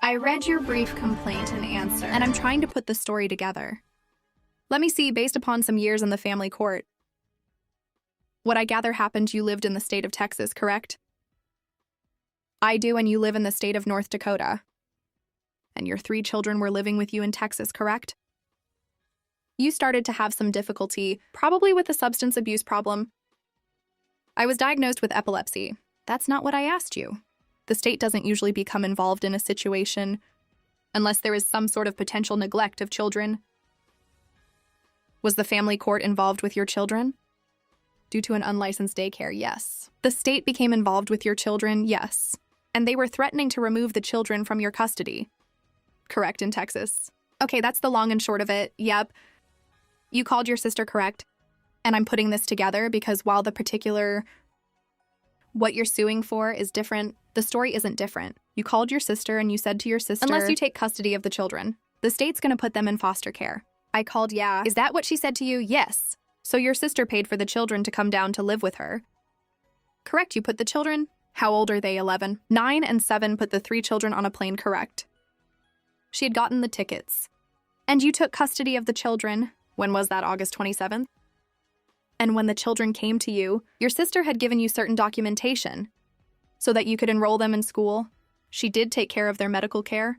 I read your brief complaint and answer, and I'm trying to put the story together. Let me see, based upon some years in the family court. What I gather happened, you lived in the state of Texas, correct? I do, and you live in the state of North Dakota. And your 3 children were living with you in Texas, correct? You started to have some difficulty, probably with a substance abuse problem. I was diagnosed with epilepsy. That's not what I asked you. The state doesn't usually become involved in a situation unless there is some sort of potential neglect of children. Was the family court involved with your children? Due to an unlicensed daycare, yes. The state became involved with your children, yes. And they were threatening to remove the children from your custody. Correct, in Texas. Okay, that's the long and short of it, yep. You called your sister, correct? And I'm putting this together because while the particular what you're suing for is different, the story isn't different. You called your sister and you said to your sister, unless you take custody of the children, the state's gonna put them in foster care. I called, yeah. Is that what she said to you? Yes. So your sister paid for the children to come down to live with her. Correct, you put the children. How old are they, 11? 9 and 7 put the 3 children on a plane, correct. She had gotten the tickets. And you took custody of the children. When was that, August 27th? And when the children came to you, your sister had given you certain documentation so that you could enroll them in school. She did take care of their medical care.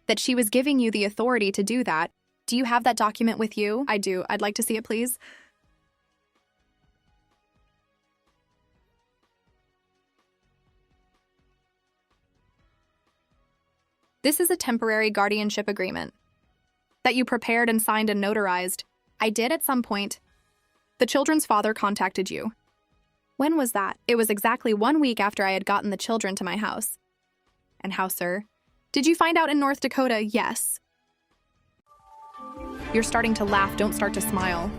That she was giving you the authority to do that. Do you have that document with you? I do. I'd like to see it, please. This is a temporary guardianship agreement that you prepared and signed and notarized. I did at some point. The children's father contacted you. When was that? It was exactly 1 week after I had gotten the children to my house. And how, sir? Did you find out in North Dakota? Yes. You're starting to laugh. Don't start to smile.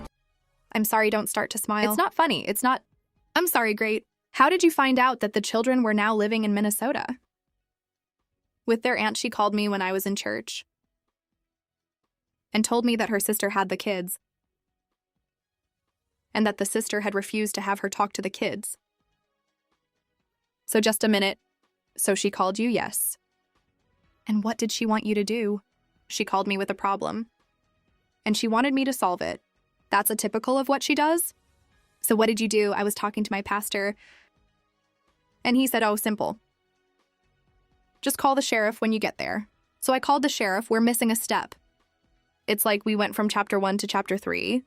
I'm sorry, don't start to smile. It's not funny. It's not... I'm sorry, great. How did you find out that the children were now living in Minnesota? With their aunt, she called me when I was in church and told me that her sister had the kids and that the sister had refused to have her talk to the kids. So just a minute. So she called you, yes. And what did she want you to do? She called me with a problem. And she wanted me to solve it. That's a typical of what she does. So what did you do? I was talking to my pastor. And he said, oh, simple. Just call the sheriff when you get there. So I called the sheriff. We're missing a step. It's like we went from chapter 1 to chapter 3.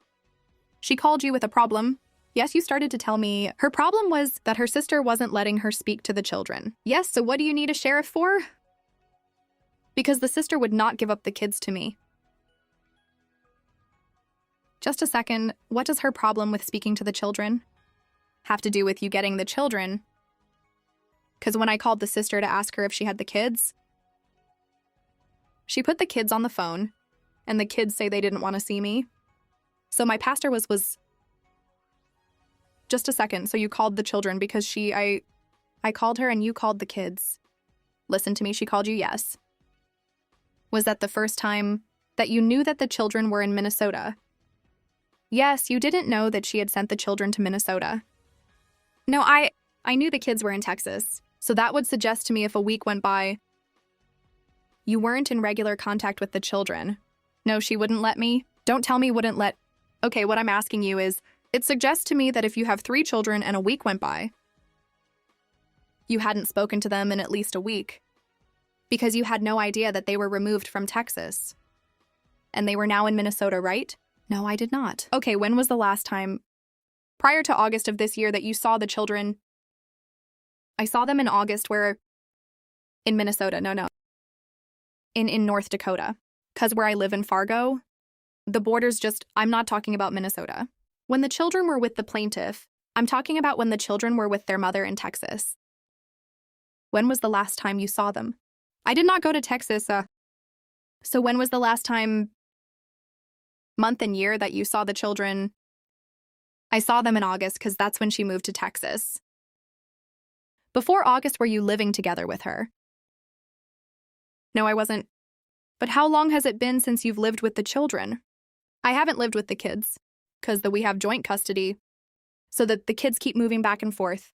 She called you with a problem. Yes, you started to tell me her problem was that her sister wasn't letting her speak to the children. Yes, so what do you need a sheriff for? Because the sister would not give up the kids to me. Just a second, what does her problem with speaking to the children have to do with you getting the children? Because when I called the sister to ask her if she had the kids, she put the kids on the phone, and the kids say they didn't want to see me. So my pastor was just a second, so you called the children because I called her and you called the kids. Listen to me, she called you, yes. Was that the first time that you knew that the children were in Minnesota? Yes, you didn't know that she had sent the children to Minnesota. No, I knew the kids were in Texas, so that would suggest to me if a week went by, you weren't in regular contact with the children. No, she wouldn't let me. Don't tell me wouldn't let. Okay, what I'm asking you is, it suggests to me that if you have 3 children and a week went by, you hadn't spoken to them in at least a week because you had no idea that they were removed from Texas. And they were now in Minnesota, right? No, I did not. Okay, when was the last time, prior to August of this year, that you saw the children? I saw them in August in Minnesota, no. In North Dakota. Because where I live in Fargo, the border's I'm not talking about Minnesota. When the children were with the plaintiff, I'm talking about when the children were with their mother in Texas. When was the last time you saw them? I did not go to Texas, So when was the last time, month and year, that you saw the children? I saw them in August because that's when she moved to Texas. Before August, were you living together with her? No, I wasn't. But how long has it been since you've lived with the children? I haven't lived with the kids, because we have joint custody, so that the kids keep moving back and forth.